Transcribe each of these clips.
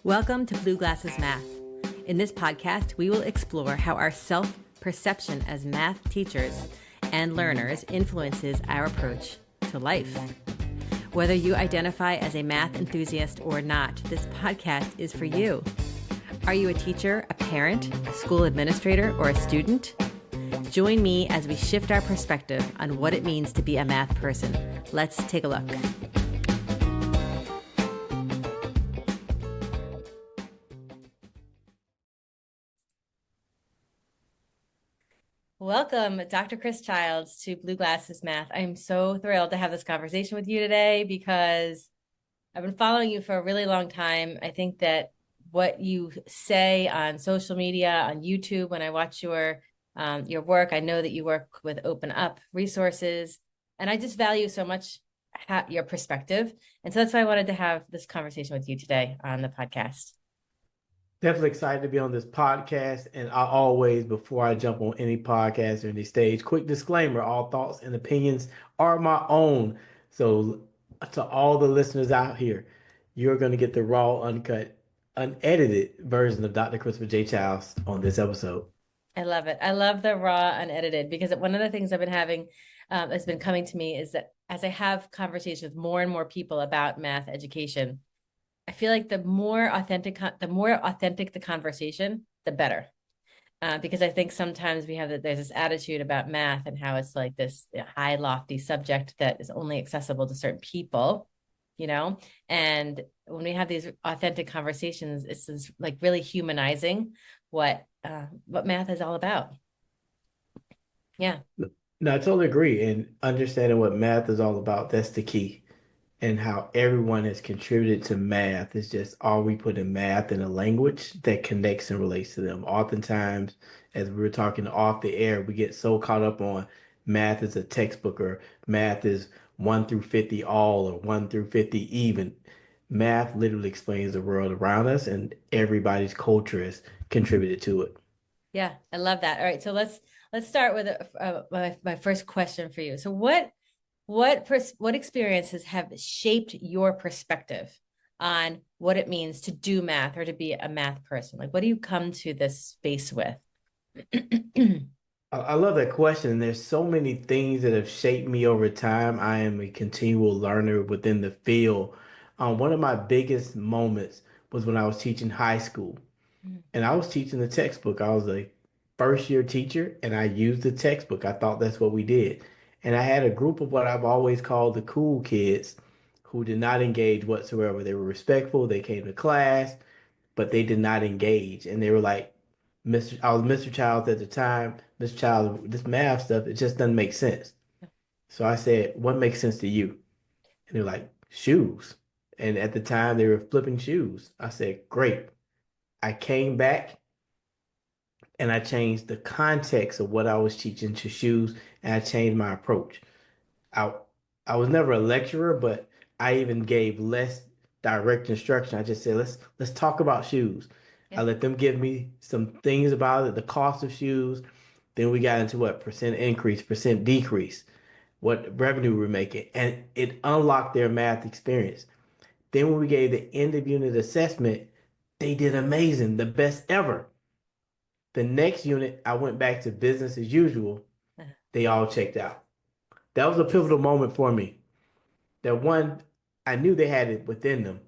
Welcome to Blue Glasses Math. In this podcast, we will explore how our self-perception as math teachers and learners influences our approach to life. Whether you identify as a math enthusiast or not, this podcast is for you. Are you a teacher, a parent, a school administrator, or a student? Join me as we shift our perspective on what it means to be a math person. Let's take a look. Welcome, Dr. Kris Childs, to Blue Glasses Math. I'm so thrilled to have this conversation with you today because I've been following you for a really long time. I think that what you say on social media, on YouTube, when I watch your work, I know that you work with Open Up resources, and I just value so much your perspective. And so that's why I wanted to have this conversation with you today on the podcast. Definitely excited to be on this podcast. And I always, before I jump on any podcast or any stage, quick disclaimer, all thoughts and opinions are my own. So to all the listeners out here, you're going to get the raw, uncut, unedited version of Dr. Christopher J. Childs on this episode. I love it. I love the raw, unedited, because one of the things I've been having that's been coming to me is that as I have conversations with more and more people about math education, I feel like the more authentic the conversation, the better. Because I think sometimes there's this attitude about math and how it's like this high, lofty subject that is only accessible to certain people, and when we have these authentic conversations, it's just like really humanizing what math is all about. Yeah. No, I totally agree. And understanding what math is all about, that's the key. And how everyone has contributed to math is just all we put in math in a language that connects and relates to them. Oftentimes, as we were talking off the air, we get so caught up on math is a textbook or math is 1 through 50 all or 1 through 50 even. Math literally explains the world around us, and everybody's culture has contributed to it. Yeah, I love that. All right, so let's start with my first question for you. So what experiences have shaped your perspective on what it means to do math or to be a math person? Like, what do you come to this space with? I love that question. There's so many things that have shaped me over time. I am a continual learner within the field. One of my biggest moments was when I was teaching high school, and I was teaching the textbook. I was a first year teacher, and I used the textbook. I thought that's what we did. And I had a group of what I've always called the cool kids who did not engage whatsoever. They were respectful, they came to class, but they did not engage. And they were like, I was Mr. Childs at the time. Mr. Childs, this math stuff, it just doesn't make sense. So I said, what makes sense to you? And they're like, shoes. And at the time they were flipping shoes. I said, great. I came back and I changed the context of what I was teaching to shoes, and I changed my approach. I I was never a lecturer, but I even gave less direct instruction. I just said, let's talk about shoes. I Yeah. let them give me some things about it, the cost of shoes. Then we got into what percent increase, percent decrease, what revenue we're making, and it unlocked their math experience. Then when we gave the end of unit assessment, they did amazing, the best ever. The next unit, I went back to business as usual. Uh-huh. They all checked out. That was a pivotal moment for me. That one, I knew they had it within them.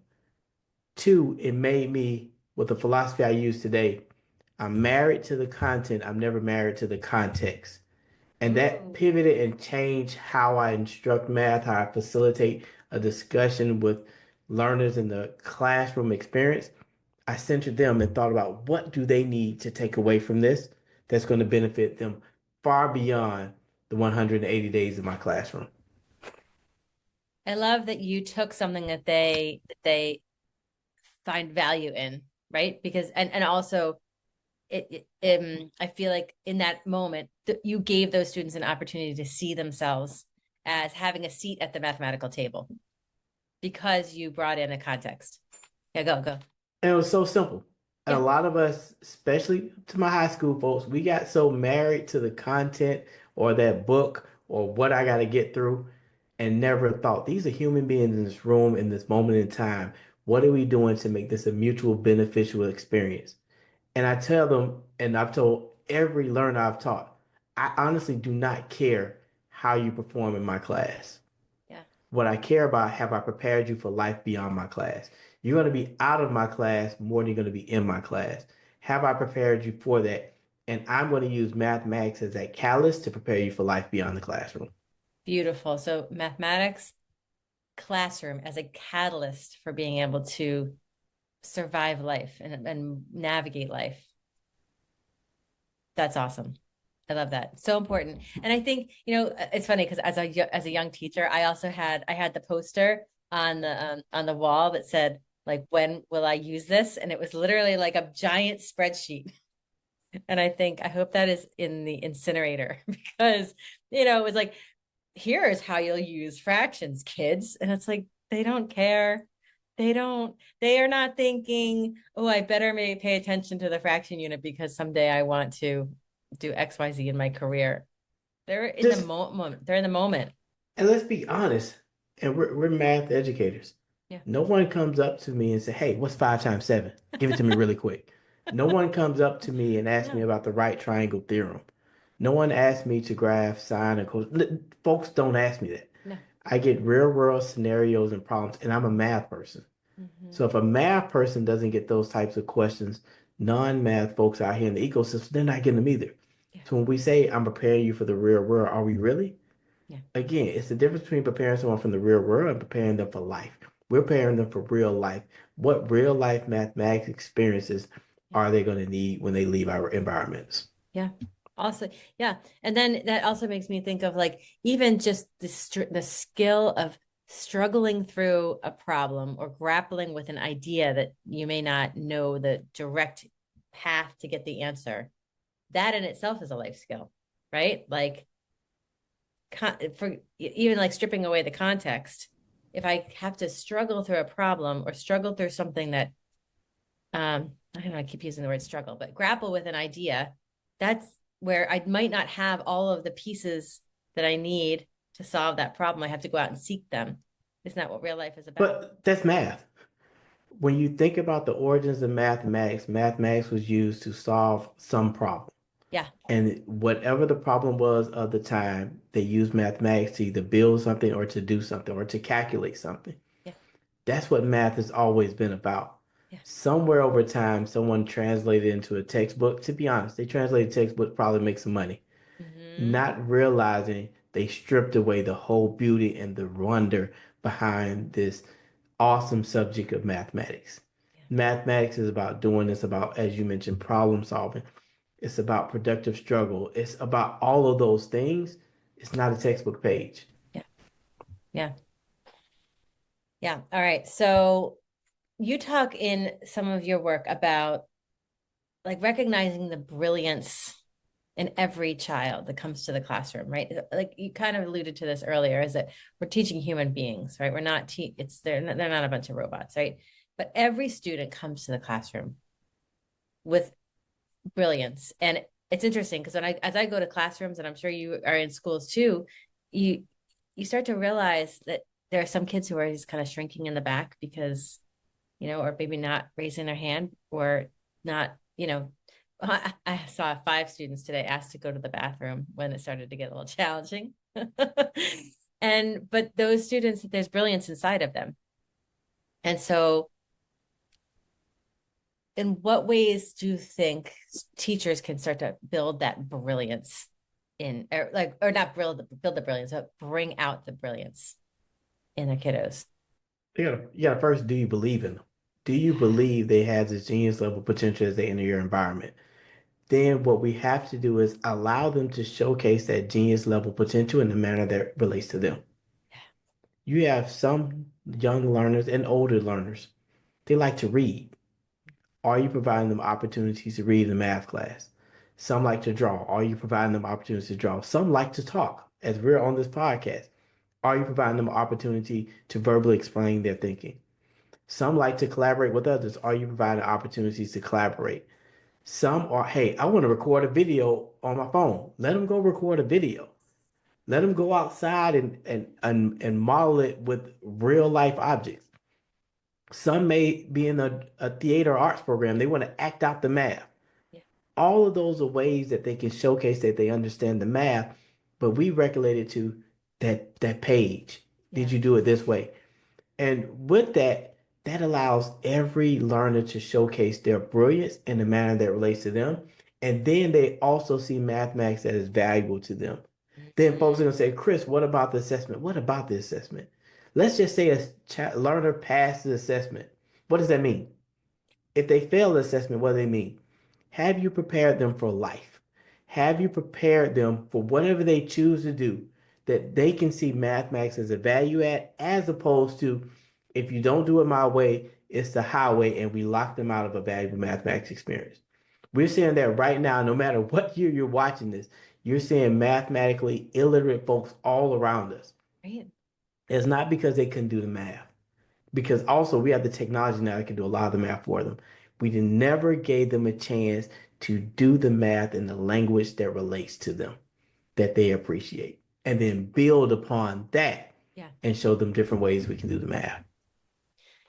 Two, it made me, with the philosophy I use today, I'm married to the content. I'm never married to the context. And that Ooh. pivoted and changed how I instruct math, how I facilitate a discussion with learners in the classroom experience. I centered them and thought about what do they need to take away from this that's going to benefit them far beyond the 180 days of my classroom. I love that you took something that they find value in, right? Because and also I feel like in that moment you gave those students an opportunity to see themselves as having a seat at the mathematical table because you brought in a context. Yeah, go. And it was so simple. And a Yeah. lot of us, especially to my high school folks, we got so married to the content or that book or what I got to get through and never thought these are human beings in this room in this moment in time. What are we doing to make this a mutual beneficial experience? And I tell them, and I've told every learner I've taught, I honestly do not care how you perform in my class. Yeah. What I care about, have I prepared you for life beyond my class? You're going to be out of my class more than you're going to be in my class. Have I prepared you for that? And I'm going to use mathematics as that catalyst to prepare you for life beyond the classroom. Beautiful. So mathematics classroom as a catalyst for being able to survive life and navigate life. That's awesome. I love that. So important. And I think, it's funny because as a young teacher, I had the poster on the wall that said like when will I use this? And it was literally like a giant spreadsheet. And I hope that is in the incinerator because it was like here's how you'll use fractions, kids. And it's like, they don't care. They are not thinking, oh, I better maybe pay attention to the fraction unit because someday I want to do XYZ in my career. They're in the Just, moment. They're in the moment. and let's be honest, and we're math educators. Yeah. No one comes up to me and say, hey, what's 5 times 7? Give it to me really quick. No one comes up to me and asks me No, about the right triangle theorem. No one asks me to graph sine and cosine. Folks don't ask me that. no. I get real world scenarios and problems, and I'm a math person. So Mm-hmm. if a math person doesn't get those types of questions, non-math folks out here in the ecosystem, they're not getting them either. Yeah. So when we say I'm preparing you for the real world, are we really? Yeah. Again, it's the difference between preparing someone from the real world and preparing them for life. We're preparing them for real life. What real life mathematics experiences Yeah. are they going to need when they leave our environments? Yeah. Also, yeah. And then that also makes me think of like even just the skill of struggling through a problem or grappling with an idea that you may not know the direct path to get the answer. That in itself is a life skill, right? Like for even like stripping away the context. If I have to struggle through a problem or struggle through something that I don't know, I keep using the word struggle, but grapple with an idea, that's where I might not have all of the pieces that I need to solve that problem. I have to go out and seek them. Isn't that what real life is about? But that's math. When you think about the origins of mathematics, mathematics was used to solve some problem. Yeah. And whatever the problem was of the time, they used mathematics to either build something or to do something or to calculate something. Yeah. That's what math has always been about. Yeah. Somewhere over time, someone translated into a textbook. To be honest, they translated textbook probably make some money, Mm-hmm. not realizing they stripped away the whole beauty and the wonder behind this awesome subject of mathematics. Yeah. Mathematics is about doing this about, as you mentioned, problem solving. It's about productive struggle. It's about all of those things. It's not a textbook page. Yeah. Yeah. Yeah. All right. So you talk in some of your work about like recognizing the brilliance in every child that comes to the classroom, right? Like you kind of alluded to this earlier, is that we're teaching human beings, right? We're not it's they're not a bunch of robots, right? But every student comes to the classroom with brilliance. And it's interesting because as I go to classrooms, and I'm sure you are in schools too, you you start to realize that there are some kids who are just kind of shrinking in the back because, or maybe not raising their hand or not, I saw 5 students today asked to go to the bathroom when it started to get a little challenging. But those students, there's brilliance inside of them. And so in what ways do you think teachers can start to build that brilliance or not build the brilliance, but bring out the brilliance in their kiddos? You gotta first, do you believe in them? Do you believe they have this genius level potential as they enter your environment? Then what we have to do is allow them to showcase that genius level potential in the manner that relates to them. You have some young learners and older learners. They like to read. Are you providing them opportunities to read in math class? Some like to draw. Are you providing them opportunities to draw? Some like to talk, as we're on this podcast. Are you providing them opportunity to verbally explain their thinking? Some like to collaborate with others. Are you providing opportunities to collaborate? Some are, hey, I want to record a video on my phone. Let them go record a video. Let them go outside and model it with real life objects. Some may be in a theater arts program. They want to act out the math. Yeah. All of those are ways that they can showcase that they understand the math, but we regulate it to that page. Did Yeah. you do it this way? And with that, that allows every learner to showcase their brilliance in the manner that relates to them. And then they also see mathematics that is valuable to them. Then folks are Mhm. going to say, Kris, what about the assessment? What about the assessment? Let's just say a learner passed the assessment. What does that mean? If they fail the assessment, what do they mean? Have you prepared them for life? Have you prepared them for whatever they choose to do that they can see mathematics as a value add, as opposed to if you don't do it my way, it's the highway, and we lock them out of a valuable mathematics experience. We're seeing that right now, no matter what year you're watching this, you're seeing mathematically illiterate folks all around us. Right. It's not because they couldn't do the math, because also we have the technology now that can do a lot of the math for them. We never gave them a chance to do the math in the language that relates to them, that they appreciate, and then build upon that Yeah. and show them different ways we can do the math.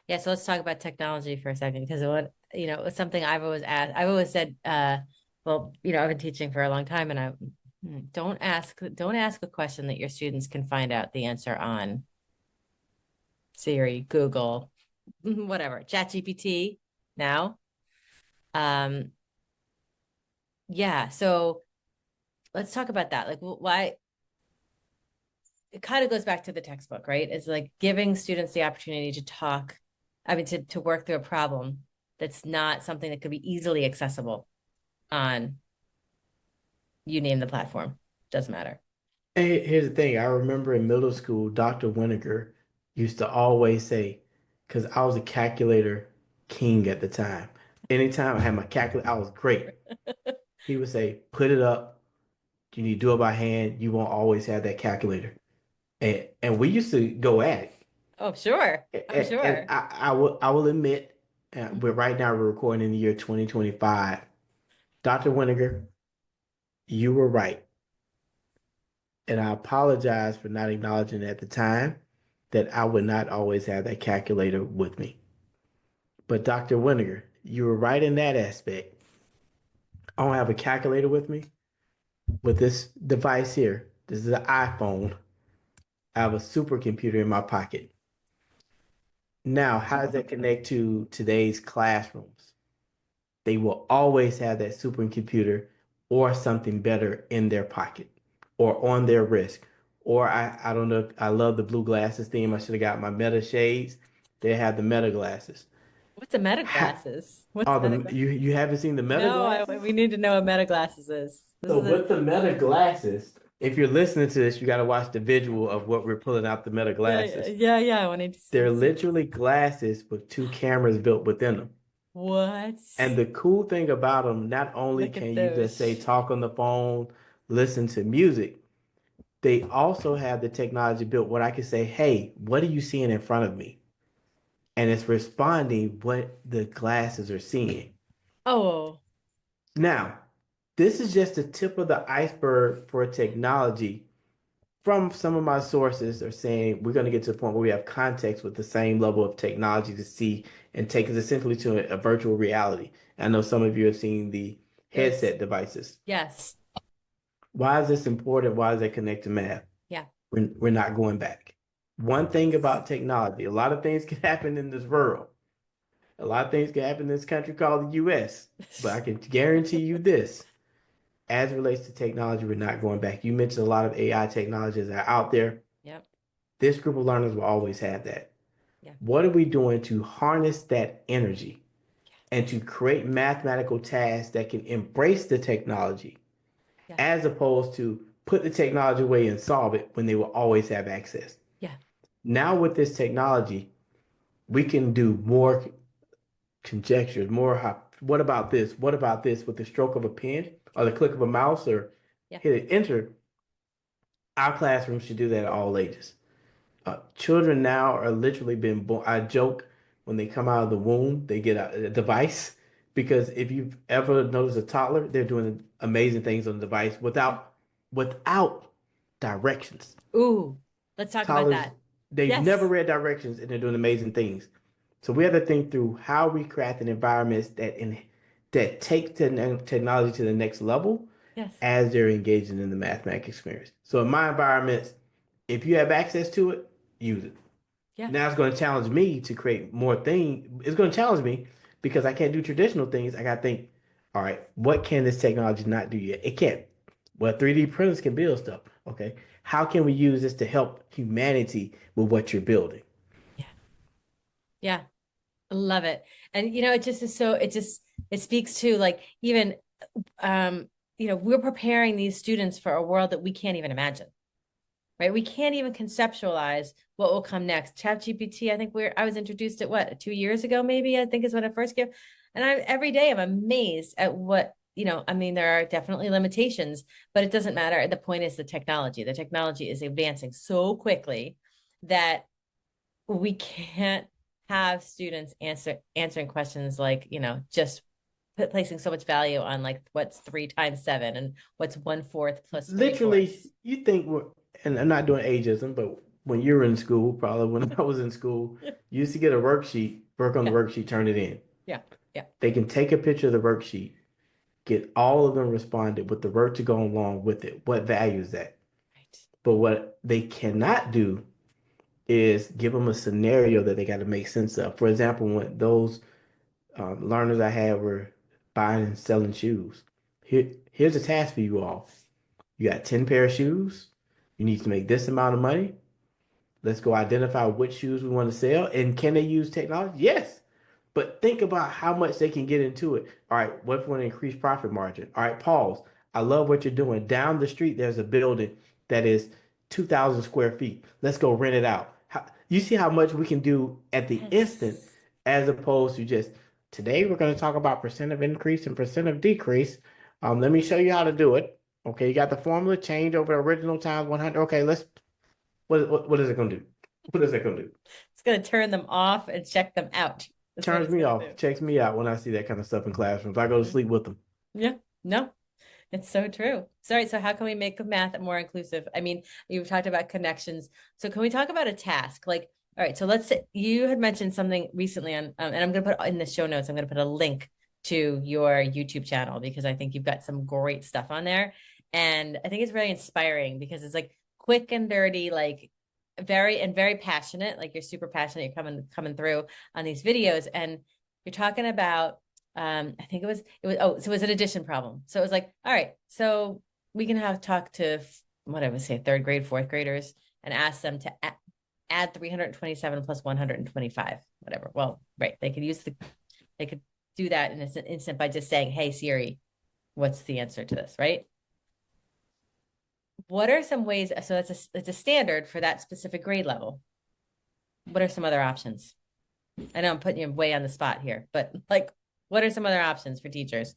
Yeah. So let's talk about technology for a second because what, it's something I've always asked. I've always said, well, I've been teaching for a long time and don't ask a question that your students can find out the answer on Siri, Google, whatever, ChatGPT now. Um, yeah. So let's talk about that. Like, why it kind of goes back to the textbook, right? It's like giving students the opportunity to talk, I mean, to work through a problem that's not something that could be easily accessible on you name the platform. Doesn't matter. And here's the thing, I remember in middle school, Dr. Winiger used to always say, because I was a calculator king at the time. Anytime I had my calculator, I was great. He would say, put it up. You need to do it by hand. You won't always have that calculator. And we used to go at it. Oh, sure. I'm And sure. I will admit, but right now we're recording in the year 2025. Dr. Winiger, you were right. And I apologize for not acknowledging at the time that I would not always have that calculator with me. But Dr. Winiger, you were right in that aspect. I don't have a calculator with me. With this device here, this is an iPhone. I have a supercomputer in my pocket. Now, how does that connect to today's classrooms? They will always have that supercomputer or something better in their pocket or on their wrist. Or I don't know. I love the blue glasses theme. I should have got my Meta shades. They have the Meta glasses. What's a meta Ha, glasses? What's oh, meta the glasses? you haven't seen the Meta No, glasses? we need to know what meta glasses is. This So is a with the Meta glasses, if you're listening to this, you got to watch the visual of what we're pulling out the Meta yeah, yeah, glasses. yeah, yeah. I wanted to They're see. literally glasses with two cameras built within them. What? And the cool thing about them, not only Look can at you just say those. talk on the phone, listen to music, they also have the technology built where I can say, hey, what are you seeing in front of me? And it's responding what the glasses are seeing. Oh, Now, this is just the tip of the iceberg for technology. From some of my sources are saying we're going to get to the point where we have context with the same level of technology to see and take us essentially to a virtual reality. I know some of you have seen the yes. headset devices. Yes. Why is this important? Why does that connect to math? Yeah. We're not going back. One thing about technology, a lot of things can happen in this world. A lot of things can happen in this country called the US. But I can guarantee you this, as it relates to technology, we're not going back. You mentioned a lot of AI technologies that are out there. Yep. This group of learners will always have that. Yeah. What are we doing to harness that energy and to create mathematical tasks that can embrace the technology Yeah. as opposed to put the technology away and solve it when they will always have access? Yeah. Now, with this technology, we can do more conjectures, what about this? What about this with the stroke of a pen or the click of a mouse or Yeah. hit enter? Our classroom should do that at all ages. Children now are literally being born. I joke when they come out of the womb, they get a device because if you've ever noticed a toddler, they're doing amazing things on the device Yeah. without directions. Ooh, let's talk about Toddlers, that. they've never Yes. read directions and they're doing amazing things. So we have to think through how we craft an environments that take technology to the next level Yes. as they're engaging in the mathematics experience. So in my environments, if you have access to it, use it. Yeah. Now it's going to challenge me to create more things. It's going to challenge me because I can't do traditional things. I got to think, all right, what can this technology not do yet? It can't. Well, 3D printers can build stuff. Okay. How can we use this to help humanity with what you're building? Yeah. Yeah. I love it. And it just is so it speaks to like even um, we're preparing these students for a world that we can't even imagine, right? We can't even conceptualize what will come next. ChatGPT, I think I was introduced at what, 2 years ago, maybe, I think is when I first came. And every day I'm amazed at I mean, there are definitely limitations, but it doesn't matter. The point is the technology. The technology is advancing so quickly that we can't have students answering questions like, just placing so much value on like what's 3 times 7 and what's 1/4 plus three Literally, fourths. you think, and I'm not doing ageism, but when you were in school, probably when I was in school, you used to get a worksheet, work on the Yeah, worksheet, turn it in. yeah, yeah. They can take a picture of the worksheet, get all of them responded with the work to go along with it. What value is that? Right. But what they cannot do is give them a scenario that they got to make sense of. For example, when those learners I had were buying and selling shoes. Here's a task for you all. You got 10 pair of shoes. You need to make this amount of money. Let's go identify which shoes we want to sell. And can they use technology? Yes. But think about how much they can get into it. All right, what if we want to increase profit margin? All right, pause. I love what you're doing. Down the street, there's a building that is 2,000 square feet. Let's go rent it out. You see how much we can do at the instant Yes. as opposed to just today we're going to talk about percent of increase and percent of decrease. Let me show you how to do it. Okay, you got the formula change over original times 100. Okay, let's what is it going to do? What is it going to do? It's going to turn them off and check them out. That's what Turns it's me going off, to checks me out when I see that kind of stuff in classrooms. I go to do. sleep with them. Yeah. No, it's so true. Sorry. So how can we make math more inclusive? I mean, you've talked about connections. So can we talk about a task? Like, all right, so let's say you had mentioned something recently and I'm going to put in the show notes, I'm going to put a link to your YouTube channel because I think you've got some great stuff on there. And I think it's really inspiring because it's like quick and dirty, like very passionate. Like you're super passionate. You're coming through on these videos and you're talking about I think so it was an addition problem. So it was like, all right, so we can have talk to what I would say third grade, fourth graders and ask them to add 327 plus 125, whatever. Well, right. They could do that in an instant by just saying, hey Siri, what's the answer to this, right? What are some ways? So it's a standard for that specific grade level. What are some other options? I know I'm putting you way on the spot here, but like, what are some other options for teachers?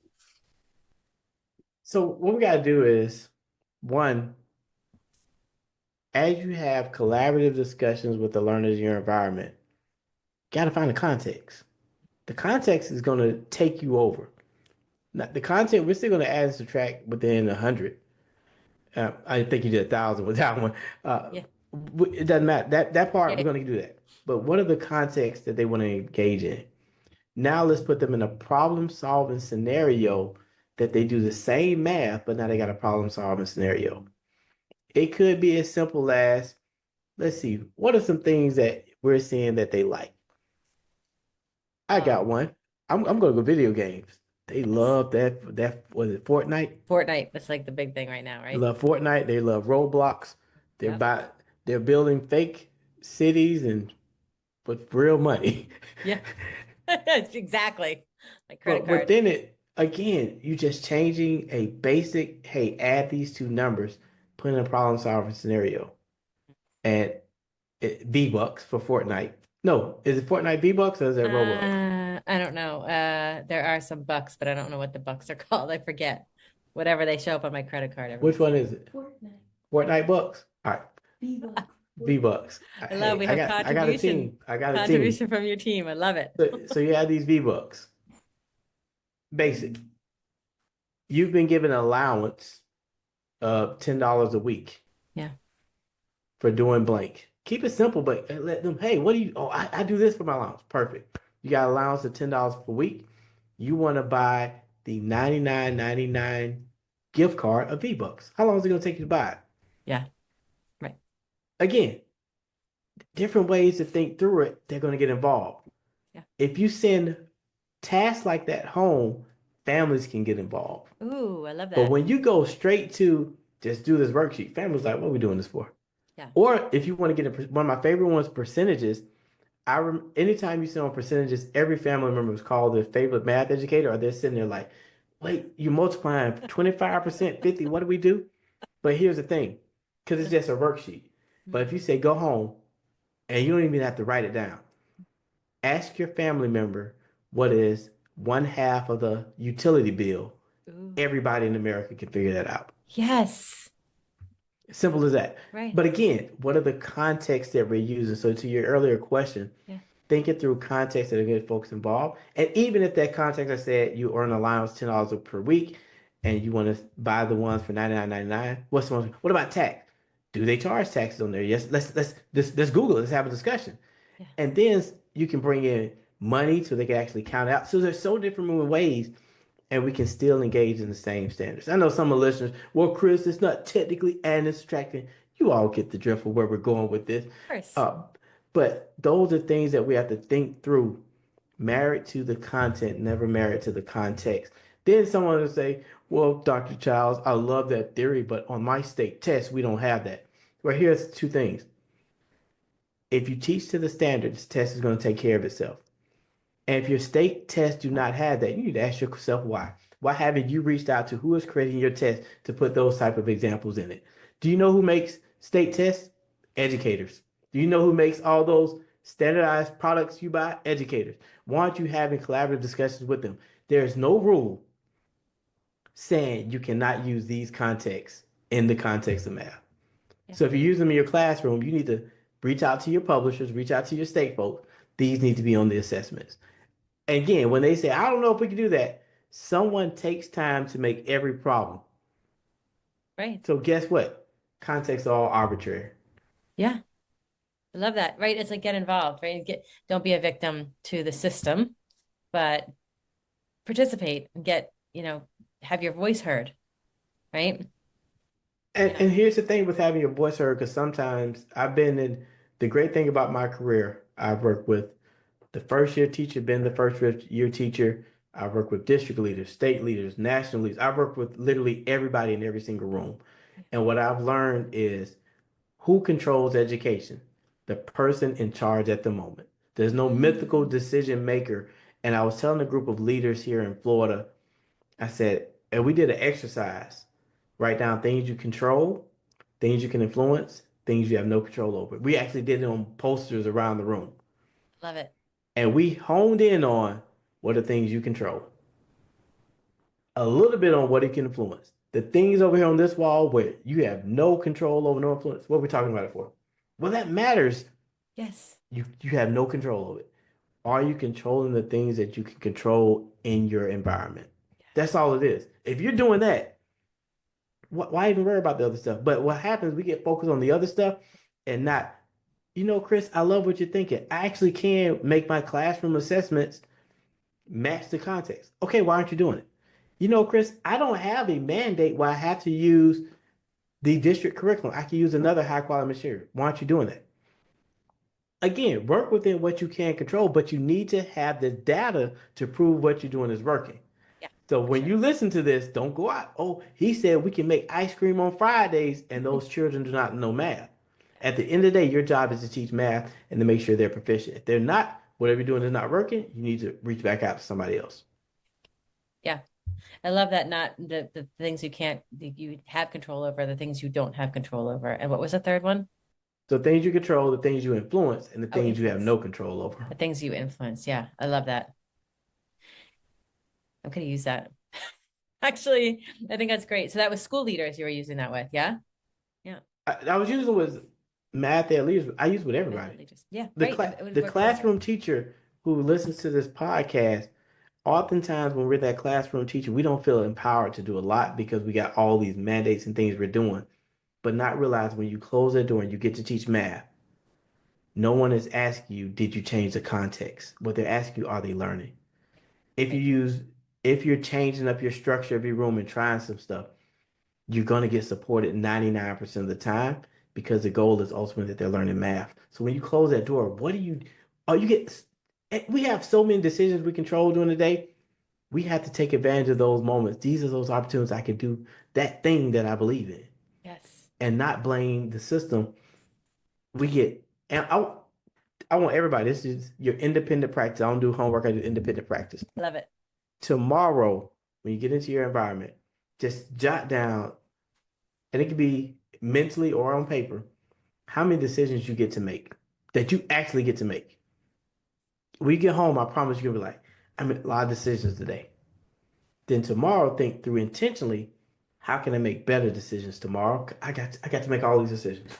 So what we got to do is one, as you have collaborative discussions with the learners in your environment, got to find the context. The context is going to take you over. Now, the content we're still going to add and subtract within 100. I think you did 1,000 with that one. Uh, Yeah. it doesn't matter. That part Yeah. we're going to do that. But what are the contexts that they want to engage in? Now let's put them in a problem solving scenario that they do the same math, but now they got a problem solving scenario. It could be as simple as, let's see, what are some things that we're seeing that they like? I Oh, got one. I'm gonna go video games. They yes. love that was it Fortnite? Fortnite. That's like the big thing right now, They right? love Fortnite. They love Roblox. They're Yep. by they're building fake cities and with real money. Yeah. Exactly. My credit But card. within it, again, you just changing a basic, hey, add these two numbers, put in a problem solving scenario. And V-Bucks for Fortnite. No, is it Fortnite V-Bucks or is it Robux? I don't know. There are some bucks, but I don't know what the bucks are called. I forget. Whatever they show up on my credit card every Which month. one is it? Fortnite Bucks? All right, V-Bucks. I love Hey, we have I got a team. I got a team. contribution from your team. I love it. So you have these V-Bucks. Basic. You've been given an allowance of $10 a week Yeah. for doing blank. Keep it simple, but let them, hey, what do you, oh, I do this for my allowance. Perfect. You got allowance of $10 per week. You want to buy the 99.99 gift card of V-Bucks. How long is it going to take you to buy it? Yeah. Right. Again, different ways to think through it, they're going to get involved. Yeah. If you send tasks like that home, families can get involved. Ooh, I love But that. when you go straight to just do this worksheet, families like, what are we doing this for? Yeah. Or if you want to get one of my favorite ones, percentages. Anytime you sit on percentages, every family member is called their favorite math educator, or they're sitting there like, wait, you multiplying 25%, 50, what do we do? But here's the thing, because it's just a worksheet. But if you say go home and you don't even have to write it down, ask your family member what is one half of the utility bill. Ooh. Everybody in America can figure that out. Yes. Simple as that. Right. But again, what are the contexts that we're using? So to your earlier question, Yeah. think it through context that are good folks involved. And even if that context I said you earn allowance $10 per week and you want to buy the ones for 99.99, what's the one? What about tax? Do they charge taxes on there? Yes, let's Google it. Let's have a discussion. Yeah. And then you can bring in money so they can actually count out. So there's so different ways and we can still engage in the same standards. I know some of the listeners, well, Kris, it's not technically adding and subtracting. You all get the drift of where we're going with this. Of course. Uh, but those are things that we have to think through, married to the content, never married to the context. Then someone will say, well, Dr. Childs, I love that theory, but on my state test, we don't have that. Well, here's two things. If you teach to the standards, the test is going to take care of itself. And if your state tests do not have that, you need to ask yourself why. Why haven't you reached out to who is creating your test to put those type of examples in it? Do you know who makes state tests? Educators. Do you know who makes all those standardized products you buy? Educators. Why aren't you having collaborative discussions with them? There is no rule saying you cannot use these contexts in the context of math. Yeah. So if you use them in your classroom, you need to reach out to your publishers, reach out to your state folks. These need to be on the assessments. Again, when they say, I don't know if we can do that, someone takes time to make every problem. Right. So guess what? Contexts are all arbitrary. Yeah. I love that. Right. It's like get involved, right? Don't be a victim to the system, but participate and have your voice heard, right? Yeah. And here's the thing with having your voice heard, because sometimes I've been in the great thing about my career, I've worked with the first year teacher, been the first year teacher. I've worked with district leaders, state leaders, national leaders. I've worked with literally everybody in every single room. And what I've learned is who controls education? The person in charge at the moment. There's no mythical Mm, decision maker. And I was telling a group of leaders here in Florida, I said, and we did an exercise. Write down things you control, things you can influence, things you have no control over. We actually did it on posters around the room. love it. And we honed in on what are things you control, a little bit on what it can influence. The things over here on this wall where you have no control over, no influence. What are we talking about it for? Well, that matters. Yes. You have no control over it. Are you controlling the things that you can control in your environment? That's all it is. If you're doing that, why even worry about the other stuff? But what happens, we get focused on the other stuff and not, Kris, I love what you're thinking. I actually can make my classroom assessments match the context. Okay, why aren't you doing it? Kris, I don't have a mandate where I have to use the district curriculum. I can use another high quality material. Why aren't you doing that? Again, work within what you can control, but you need to have the data to prove what you're doing is working. Yeah, So for when sure. you listen to this, don't go out. Oh, he said we can make ice cream on Fridays, and those children do not know math. At the end of the day, your job is to teach math and to make sure they're proficient. If they're not, whatever you're doing is not working, you need to reach back out to somebody else. Yeah. I love that. Not the things you have control over, the things you don't have control over. And what was the third one? So things you control, the things you influence, and the Oh, things you have influence. no control over. The things you influence. Yeah. I love that. I'm going to use that. Actually, I think that's great. So that was school leaders you were using that with. Yeah. Yeah. I was using with math at least. I use with Math everybody. leaders. Yeah. The Right. class, It would the work for them. classroom teacher who listens to this podcast, oftentimes when we're that classroom teacher, we don't feel empowered to do a lot because we got all these mandates and things we're doing, but not realize when you close that door and you get to teach math, No one is asking you, did you change the context? What they're asking you, are they learning? If you Right. use, if you're changing up your structure of your room and trying some stuff, you're going to get supported 99% of the time because the goal is ultimately that they're learning math. So when you close that door, what do you, oh, you get, we have so many decisions we control during the day. We have to take advantage of those moments. These are those opportunities I can do that thing that I believe in Yes. and not blame the system. We get, and I want everybody, this is your independent practice. I don't do homework, I do independent practice. Love it. Tomorrow, when you get into your environment, just jot down, and it could be mentally or on paper, how many decisions you get to make that you actually get to make. When you get home, I promise you'll be like, I made a lot of decisions today. Then tomorrow, think through intentionally, how can I make better decisions tomorrow? I got to make all these decisions.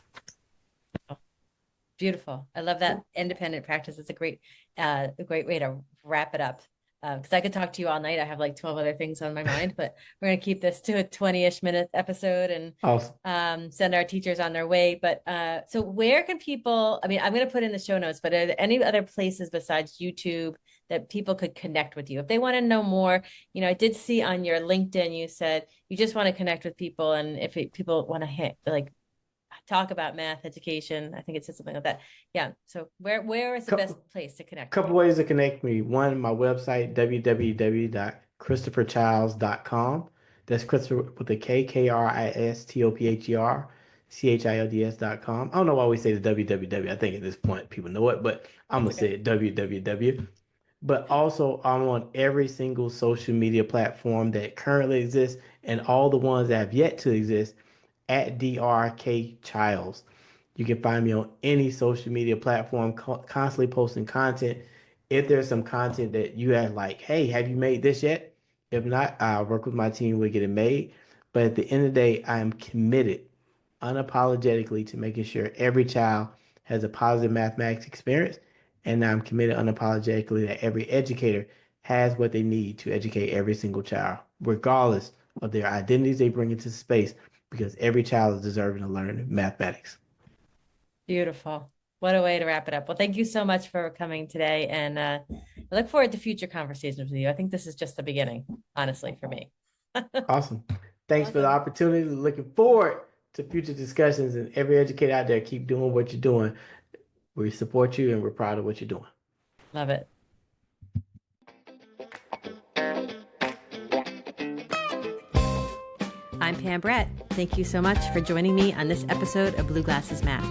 Beautiful. I love that independent practice. It's a great way to wrap it up. Because I could talk to you all night. I have like 12 other things on my mind, but we're going to keep this to a 20-ish minute episode and Awesome. send our teachers on their way. But so where can people, I mean, I'm going to put in the show notes, but are there any other places besides YouTube that people could connect with you? If they want to know more, I did see on your LinkedIn, you said you just want to connect with people. And if people want to like talk about math education. I think it said something like that. Yeah. So where is the best Couple, place to connect with couple you? ways to connect me. One, my website, www.christopherchilds.com. That's Christopher with a K, KRISTOPHERCHILDS.com. I don't know why we say the www. I think at this point people know it, but I'm That's gonna say okay. it www. But also, I'm on every single social media platform that currently exists and all the ones that have yet to exist at DRK Childs. You can find me on any social media platform, constantly posting content. If there's some content that you have, like, hey, have you made this yet? If not, I'll work with my team, we'll get it made. But at the end of the day, I am committed unapologetically to making sure every child has a positive mathematics experience. And I'm committed unapologetically that every educator has what they need to educate every single child, regardless of their identities they bring into space, because every child is deserving to learn mathematics. Beautiful. What a way to wrap it up. Well, thank you so much for coming today. And I look forward to future conversations with you. I think this is just the beginning, honestly, for me. Awesome. Thanks for the Awesome. opportunity. Looking forward to future discussions, and every educator out there, keep doing what you're doing. We support you and we're proud of what you're doing. Love it. I'm Pam Brett. Thank you so much for joining me on this episode of Blue Glasses Math.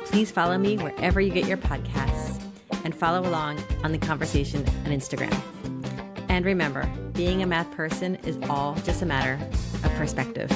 Please follow me wherever you get your podcasts and follow along on the conversation on Instagram. And remember, being a math person is all just a matter of perspective.